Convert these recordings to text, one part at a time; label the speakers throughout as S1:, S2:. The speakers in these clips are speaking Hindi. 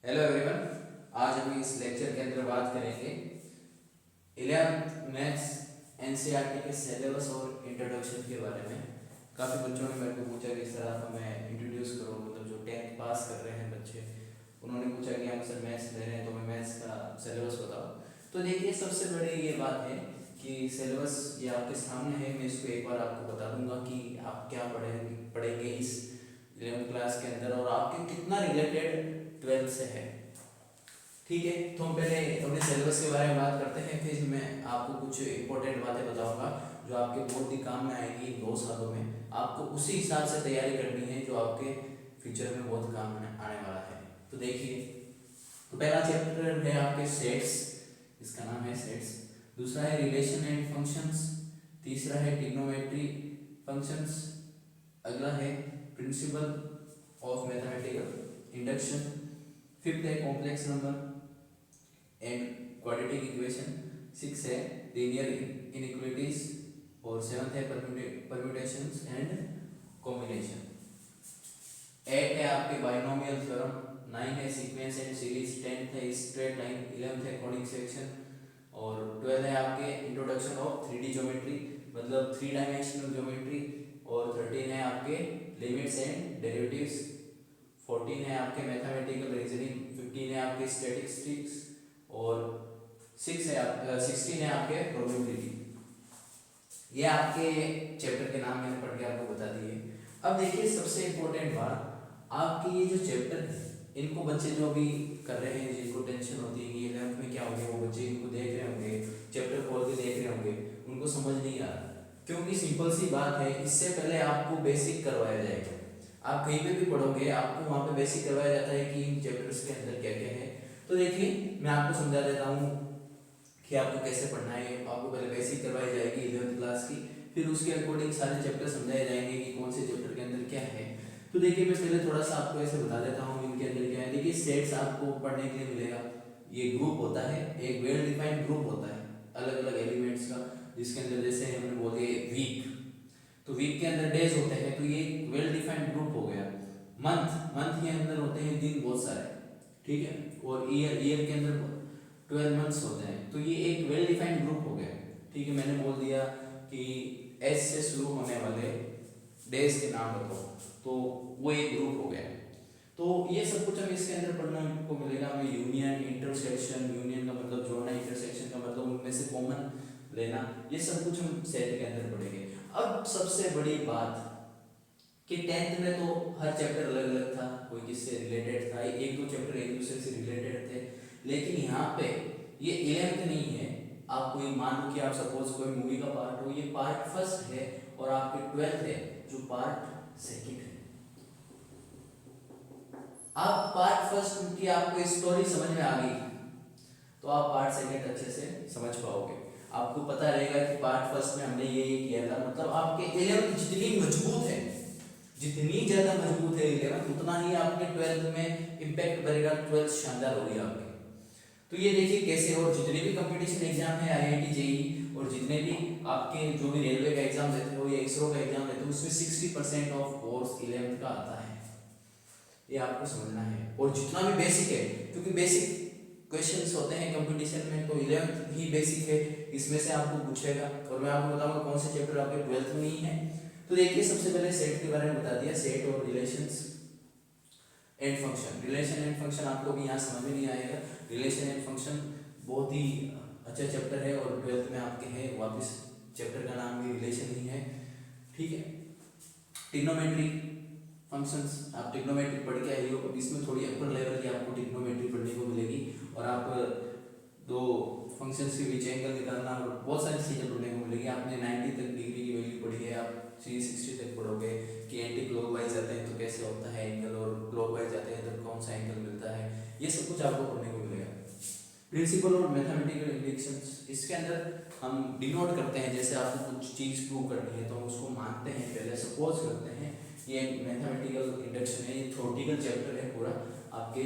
S1: Hello everyone. आज हम इस लेक्चर के अंदर बात करेंगे 11th मैथ्स एनसीईआरटी के सिलेबस और इंट्रोडक्शन के बारे में। काफ़ी बच्चों ने मेरे को पूछा कि सर आप हमें इंट्रोड्यूस करो, मतलब जो 10th पास कर रहे हैं बच्चे, उन्होंने पूछा कि हम सर मैथ्स ले रहे हैं तो हमें मैथ्स का सिलेबस बताओ। तो देखिए, सबसे बड़ी ये बात है कि सिलेबस ये आपके सामने है। मैं इसको एक बार आपको बता दूंगा कि आप क्या पढ़ेंगे इस 11th क्लास के अंदर और आपके कितना रिलेटेड 12th से है। ठीक है, तो हम पहले अपने सिलेबस के बारे में बात करते हैं, फिर मैं आपको कुछ इंपॉर्टेंट बातें बताऊंगा जो आपके बहुत ही काम में आएंगी इन 2 सालों में। आपको उसी हिसाब से तैयारी करनी है जो आपके फ्यूचर में बहुत काम आने वाला है। तो देखिए, तो पहला चैप्टर है आपके सेट्स, इसका नाम है सेट्स। दूसरा है रिलेशन एंड फंक्शंस। तीसरा है ट्रिग्नोमेट्री फंक्शंस। अगला है principle of mathematical induction. Fifth है complex number and quadratic equation. 6 है लीनियर इनइक्वालिटीज और 7th है परम्यूटेशंस एंड कॉम्बिनेशन। 8 है आपके बाइनोमियल थ्योरम। 9 है सीक्वेंस एंड सीरीज। 10th है स्ट्रेट लाइन। 11th है कोनिक सेक्शन और 12 है आपके इंट्रोडक्शन ऑफ 3D ज्योमेट्री, मतलब 3 डायमेंशनल ज्योमेट्री। और 13 है आपके लिमिट्स एंड डेरिवेटिव्स। 14 है आपके मैथमेटिकल रीजनिंग। 15 है आपके स्टैटिस्टिक्स और 16 है आपके प्रोबेबिलिटी। ये आपके चैप्टर के नाम मैंने पढ़ के आपको बता दिए। अब देखिए, सबसे इम्पोर्टेंट बात, आपके ये जो चैप्टर है इनको बच्चे जो भी कर रहे हैं, जिनको टेंशन होती है कि 11th में क्या हो गया, वो बच्चे इनको देख रहे होंगे, चैप्टर खोल के देख रहे होंगे, उनको समझ नहीं आ रहा। क्योंकि सिंपल सी बात है, इससे पहले आपको बेसिक करवाया जाएगा। आप कहीं पे भी पढ़ोगे आपको वहाँ पे बेसिक करवाया जाता है कि इन चैप्टर्स के अंदर क्या क्या है। तो देखिए, मैं आपको समझा देता हूँ कि आपको कैसे पढ़ना है। आपको पहले बेसिक करवाई जाएगी 11th क्लास की, फिर उसके अकॉर्डिंग सारे चैप्टर समझाए जाएंगे कि कौन से चैप्टर के अंदर क्या है। तो देखिए, मैं पहले थोड़ा सा आपको ऐसे बता देता हूँ इनके अंदर क्या है। देखिए, सेट्स आपको पढ़ने के लिए मिलेगा। ये ग्रुप होता है, एक वेल डिफाइंड ग्रुप होता है अलग अलग एलिमेंट्स का, जिसके अंदर जैसे हमने बोले वीक, तो वीक के अंदर डेज होते हैं, तो ये वेल डिफाइंड ग्रुप हो गया। मंथ, मंथ के अंदर होते हैं दिन बहुत सारे, ठीक है। और ईयर, ईयर के अंदर 12 मंथ्स होते हैं, तो ये एक वेल डिफाइंड ग्रुप हो गया। ठीक है, मैंने बोल दिया कि एस से शुरू होने वाले डेज के नाम बताओ, तो वो एक ग्रुप हो गया। तो ये सब कुछ हमें इसके अंदर पढ़ने को मिलेगा। हमें यूनियन, इंटरसेक्शन, यूनियन का मतलब जोड़ना, इंटरसेक्शन का मतलब उनमें से कॉमन लेना, ये सब कुछ हम सेट के अंदर पढ़ेंगे। अब सबसे बड़ी बात कि 10th में तो हर चैप्टर अलग अलग था, कोई किससे रिलेटेड था, एक दो चैप्टर एक दूसरे से रिलेटेड थे। लेकिन यहाँ पे ये 11th नहीं है। आप कोई मान लो कि आप सपोज कोई मूवी का पार्ट हो, ये पार्ट फर्स्ट है, और आपके 12th है जो पार्ट सेकंड है। आप पार्ट फर्स्ट की आपको स्टोरी समझ में आ गई तो आप पार्ट सेकंड अच्छे से समझ पाओगे। आपको पता रहेगा कि पार्ट फर्स्ट में हमने ये किया था, मतलब आपके 11th जितनी मजबूत है, जितनी ज्यादा मजबूत है 11th, उतना ही आपके 12th में इम्पैक्ट करेगा। 12th शानदार होगी आपकी। तो ये देखिए कैसे, और जितने भी कंपटीशन एग्जाम है, आईआईटी जेईई और जितने भी आपके जो भी रेलवे का एग्जाम देते हो या इसरो का एग्जाम देते हो, उसमें 60% ऑफ कोर्स 11th का आता है। ये आपको समझना है। और जितना भी बेसिक है, क्योंकि बेसिक क्वेश्चंस होते हैं कंपटीशन में, तो 11th ही बेसिक है, इसमें से आपको पूछेगा। और मैं आपको बताऊंगा कौन से चैप्टर आपके 12th में नहीं है। तो देखिए, सबसे पहले सेट के बारे में बता दिया, सेट और relations and function. Relation and function आपको भी यहाँ समझ में नहीं आएगा। रिलेशन एंड फंक्शन बहुत ही अच्छा चैप्टर है और 12th में आपके है, वापस चैप्टर का नाम भी रिलेशन ही है, ठीक है। ट्रिग्नोमेट्री फंक्शंस, आप ट्रिग्नोमेट्री पढ़ के आई हो, इसमें थोड़ी अपर लेवल की आपको ट्रिग्नोमेट्री पढ़ने को मिलेगी। और आप दो फंक्शंस के बीच एंगल निकालना और बहुत सारी चीज़ें पढ़ने को मिलेगी। आपने 90 तक डिग्री की वैल्यू पढ़ी है, आप 360 तक पढ़ोगे कि एंटी क्लॉकवाइज जाते हैं तो कैसे होता है एंगल, और क्लॉकवाइज जाते हैं तो कौन सा एंगल मिलता है, ये सब कुछ आपको पढ़ने को मिलेगा। प्रिंसिपल और मैथमेटिकल इंडक्शंस, इसके अंदर हम डिनोट करते हैं, जैसे आपको कुछ चीज़ प्रूव करनी है तो हम उसको मानते हैं, पहले सपोज करते हैं। ये मैथमेटिकल इंडक्शन है, ये थ्योरेटिकल चैप्टर है पूरा। आपके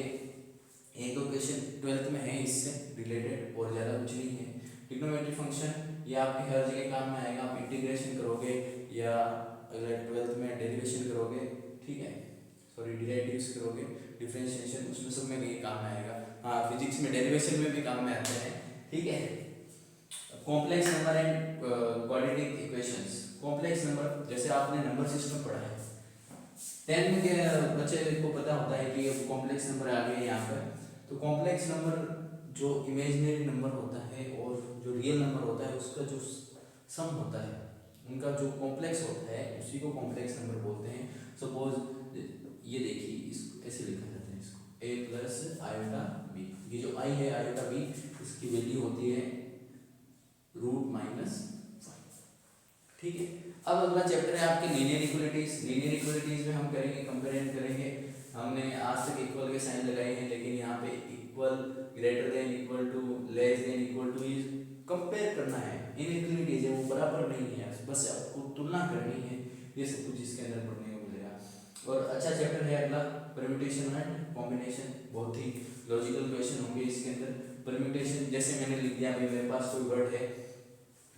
S1: एक दो क्वेश्चन 12th में है इससे रिलेटेड, और ज़्यादा कुछ नहीं है। ट्रिग्नोमेट्री फंक्शन ये आपके हर जगह काम में आएगा। आप इंटीग्रेशन करोगे या अगर 12th में डेरिवेशन करोगे, ठीक है। सॉरी डेरिवेटिव्स करोगे, डिफरेंशिएशन, उसमें सब में ये काम में आएगा। हाँ, फिजिक्स में डेरिवेशन में भी काम में आते हैं, ठीक है। Complex number and quadratic equations. Complex number, जैसे आपने नंबर सिस्टम पढ़ा है 10 के बच्चे को पता होता है कि कॉम्प्लेक्स नंबर आ गए यहाँ पर। तो कॉम्प्लेक्स नंबर जो इमेजिनरी नंबर होता है और जो रियल नंबर होता है उसका जो सम होता है, उनका जो कॉम्प्लेक्स होता है उसी को कॉम्प्लेक्स नंबर बोलते हैं। सपोज ये देखिए, इसको ऐसे लिखा जाता है, इसको a प्लस आयोटा बी। ये जो i है आयोटा बी, इसकी वैल्यू होती है √-5, ठीक है। अब अगला चैप्टर है आपके लीनियर इक्वलिटीज। लीनियर इक्वलिटीज में हम करेंगे कंपेयर करेंगे। हमने आज तक इक्वल के साइन लगाए हैं, लेकिन यहाँ पे equal, greater than, equal to, less than, equal to is compare करना है। इनइक्वलिटीज है वो बराबर नहीं है, बस आपको तुलना करनी है। ये सब कुछ इसके अंदर पढ़ने को मिलेगा। और अच्छा चैप्टर है अगला परम्यूटेशन एंड कॉम्बिनेशन। बहुत ही लॉजिकल क्वेश्चन होंगे इसके अंदर। परम्यूटेशन, जैसे मैंने लिख दिया, अभी मेरे पास कोई वर्ड है,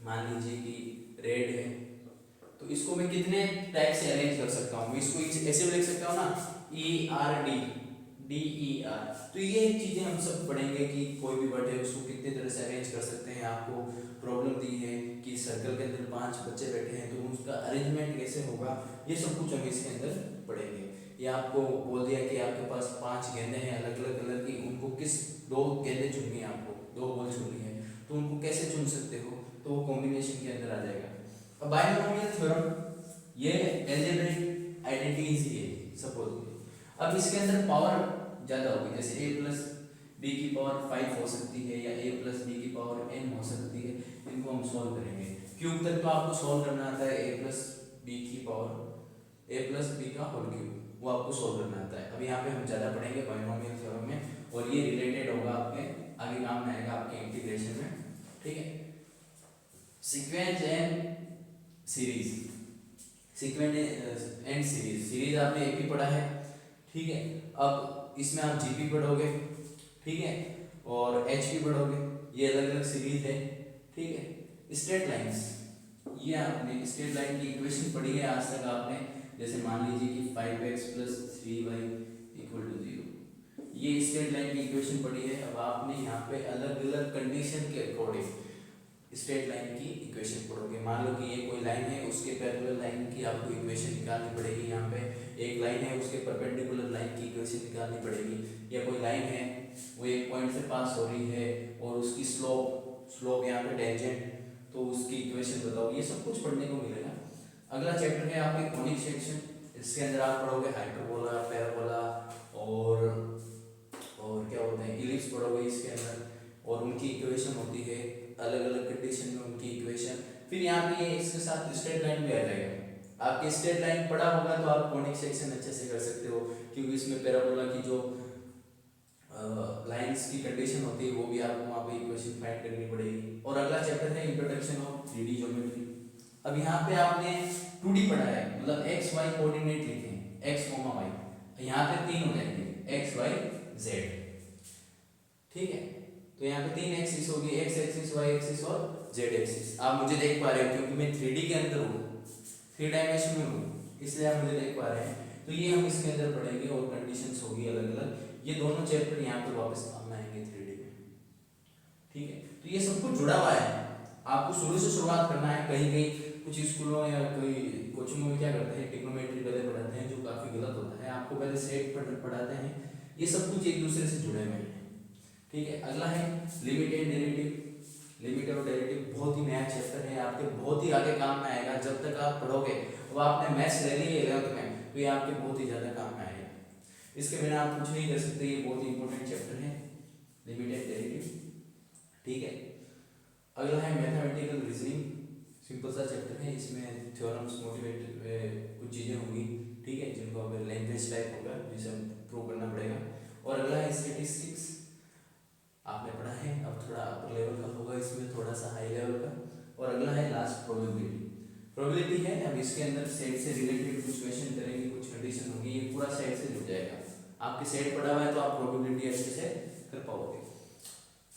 S1: मान लीजिए कि रेड है, तो इसको मैं कितने टाइप से अरेंज कर सकता हूँ। इसको ऐसे भी लिख सकता हूँ ना, ERD, DER। तो ये चीजें हम सब पढ़ेंगे कि कोई भी वर्ड है उसको कितने तरह से अरेंज कर सकते हैं। आपको प्रॉब्लम दी है कि सर्कल के अंदर 5 बच्चे बैठे हैं, तो उसका अरेंजमेंट कैसे होगा, ये सब कुछ हम इसके अंदर पढ़ेंगे। ये आपको बोल दिया कि आपके पास 5 गेंदें हैं अलग अलग कलर की, उनको किस 2 गेंदें चुननी है, आपको 2 बॉल चुननी है, तो उनको कैसे चुन सकते हो, तो वो कॉम्बिनेशन के अंदर आ जाएगा। अब बायनोमियल थ्योरम, ये अलजेब्रिक आइडेंटिटीज ही है सपोज। अब इसके अंदर पावर ज्यादा होगी, जैसे a प्लस बी की पावर 5 हो सकती है, या a प्लस बी की पावर n हो सकती है। इनको हम सॉल्व करेंगे। क्यूब तक तो आपको सॉल्व करना आता है, a प्लस बी की पावर, a प्लस बी का होल क्यूब, वो आपको सॉल्व करना आता है। अब यहाँ पे हम ज्यादा पढ़ेंगे बायनोमियल थ्योरम में, और ये रिलेटेड होगा आपके आगे काम में आएगा आपके इंटीग्रेशन में, ठीक है। Sequence and series, sequence and series, series आपने एक ही पढ़ा है, ठीक है। अब इसमें आप जीपी पढ़ोगे, ठीक है, और एचपी पढ़ोगे, ये अलग अलग सीरीज है, ठीक है। स्ट्रेट लाइंस, ये आपने स्ट्रेट लाइन की इक्वेशन पढ़ी है आज तक आपने, जैसे मान लीजिए कि 5x + 3y = 0, ये स्ट्रेट लाइन की इक्वेशन पढ़ी है। अब आपने यहाँ पे अलग अलग कंडीशन के अकॉर्डिंग स्ट्रेट लाइन की इक्वेशन पढ़ोगे। मान लो कि ये कोई लाइन है, उसके पैरेलल लाइन की आपको इक्वेशन निकालनी पड़ेगी। यहाँ पे एक लाइन है, उसके परपेंडिकुलर लाइन की इक्वेशन निकालनी पड़ेगी। या कोई लाइन है, वो एक पॉइंट से पास हो रही है और उसकी स्लोप यहाँ पे टेंजेंट, तो उसकी इक्वेशन बताओ। ये सब कुछ पढ़ने को मिलेगा। अगला चैप्टर है आपके कॉनिक सेक्शन। इसके अंदर आप पढ़ोगे हाइपरबोला, पैराबोला और क्या बोलते हैं, इलिप्स पढ़ोगे इसके अंदर, और उनकी इक्वेशन होती है अलग अलग कंडीशन में उनकी इक्वेशन। फिर यहाँ पे ये इसके साथ स्ट्रेट लाइन भी आ जाएगा। आपके स्ट्रेट लाइन पढ़ा होगा तो आप कॉनिक सेक्शन अच्छे से कर सकते हो, क्योंकि इसमें पैराबोला की जो लाइंस की कंडीशन होती है वो भी आपको वहाँ पे इक्वेशन फाइंड करनी पड़ेगी। और अगला चैप्टर है इंट्रोडक्शन ऑफ 3D ज्योमेट्री। अब यहाँ पे आपने 2D पढ़ा है, मतलब एक्स वाई कोऑर्डिनेट लिखे हैं, एक्स, वाई, यहाँ पे 3 हो जाएंगे, एक्स वाई जेड, ठीक है। तो यहाँ पे 3 एक्सिस होगी, एक्स एक्सिस, वाई एक्सिस और जेड एक्सिस। आप मुझे देख पा रहे हो क्योंकि मैं 3D के अंदर हूँ, 3 डायमेंशन में हूँ, इसलिए आप मुझे देख पा रहे हैं। तो ये हम इसके अंदर पढ़ेंगे और कंडीशंस होगी अलग अलग। ये दोनों चैप्टर यहाँ पे वापस काम में आएंगे 3D में, ठीक है। तो ये सब कुछ जुड़ा हुआ है, आपको शुरू से शुरुआत करना है। कहीं कहीं कुछ स्कूलों या कोई कोचिंगों में क्या करते हैं, ट्रिग्नोमेट्री पहले पढ़ाते हैं, जो काफी गलत होता है। आपको पहले सेट पढ़ाते हैं, ये सब कुछ एक दूसरे से जुड़े हुए हैं, ठीक है। अगला है लिमिट एंड डेरिवेटिव। लिमिट और डेरिवेटिव बहुत ही नया चैप्टर है, आपके बहुत ही आगे काम में आएगा। जब तक आप पढ़ोगे, वो आपने मैथ्स ले ली है 11th में, तो ये आपके बहुत ही ज्यादा काम में आएगा। इसके बिना आप कुछ नहीं कर सकते, ये बहुत ही इंपॉर्टेंट चैप्टर है लिमिट एंड डेरिवेटिव, ठीक है। अगला है मैथमेटिकल रीजनिंग, सिंपल सा चैप्टर है। इसमें थ्योरम्स, मोटिवेटेड कुछ चीजें होंगी, ठीक है, जिनको हमें लैंग्वेज टाइप होगा जिसे हम प्रूव करना पड़ेगा। और अगला है स्टैटिस्टिक्स, आपने पढ़ा है, अब थोड़ा अपर लेवल का होगा, इसमें थोड़ा सा हाई लेवल का। और अगला है लास्ट प्रोबेबिलिटी। प्रोबेबिलिटी है, अब इसके अंदर सेट से रिलेटेड कुछ क्वेश्चन करेंगे, कुछ कंडीशन होगी, ये पूरा सेट से जुड़ जाएगा। आपके सेट पढ़ा हुआ है तो आप प्रोबेबिलिटी अच्छे से कर पाओगे।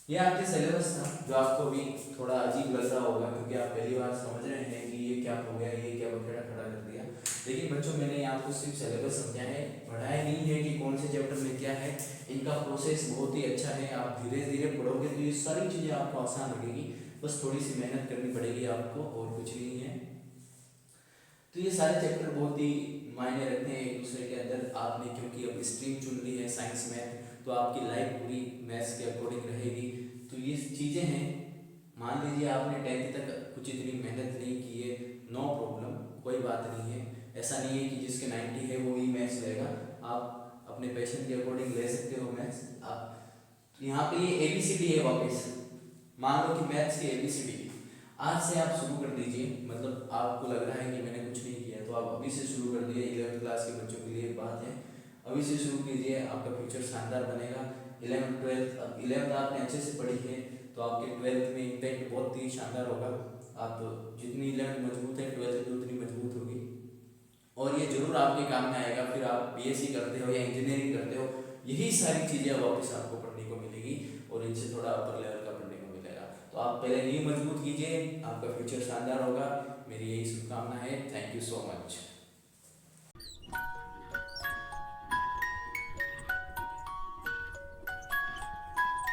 S1: ये आपके सिलेबस था, जो आपको अभी थोड़ा अजीब लग रहा होगा क्योंकि आप पहली बार समझ रहे हैं कि ये क्या हो गया, ये क्या बखेड़ा खड़ा कर दिया। लेकिन बच्चों मैंने आपको सिर्फ सिलेबस समझा है, पढ़ाया नहीं है कि कौन से चैप्टर में क्या है। इनका प्रोसेस बहुत ही अच्छा है, आप धीरे धीरे पढ़ोगे तो ये सारी चीज़ें आपको आसान लगेगी, बस थोड़ी सी मेहनत करनी पड़ेगी आपको, और कुछ नहीं है। तो ये सारे चैप्टर बहुत ही मायने रखते हैं एक दूसरे के अंदर। आपने क्योंकि अब स्ट्रीम चुन ली है साइंस मैथ, तो आपकी लाइफ पूरी मैथ्स के अकॉर्डिंग रहेगी। तो ये चीज़ें हैं, मान लीजिए आपने 10th तक कुछ इतनी मेहनत नहीं की है, नो प्रॉब्लम, कोई बात नहीं है। ऐसा नहीं है कि जिसके 90 है वो ही मैथ्स लेगा, आप अपने पैशन के अकॉर्डिंग ले सकते हो मैथ्स। आप यहाँ पे ये ABCD है, वापस मान लो कि मैथ्स की ABCD आज से आप शुरू कर दीजिए। मतलब आपको लग रहा है कि मैंने कुछ नहीं किया, तो आप अभी से शुरू कर दीजिए। 11th क्लास के बच्चों के लिए बात है, अभी से शुरू कीजिए, आपका फ्यूचर शानदार बनेगा। 11th 12th, अब 11th आपने अच्छे से पढ़ी है तो आपके 12th में इम्पैक्ट बहुत ही शानदार होगा। आप जितनी 11th मजबूत है 12th भी उतनी मजबूत होगी, और ये जरूर आपके काम में आएगा। फिर आप BSc करते हो या इंजीनियरिंग करते हो, यही सारी चीज़ें वापस आपको पढ़ने को मिलेगी, और इनसे थोड़ा अपर लेवल का पढ़ने को मिलेगा। तो आप पहले नींव मजबूत कीजिए, आपका फ्यूचर शानदार होगा, मेरी यही शुभकामना है। Thank you so much.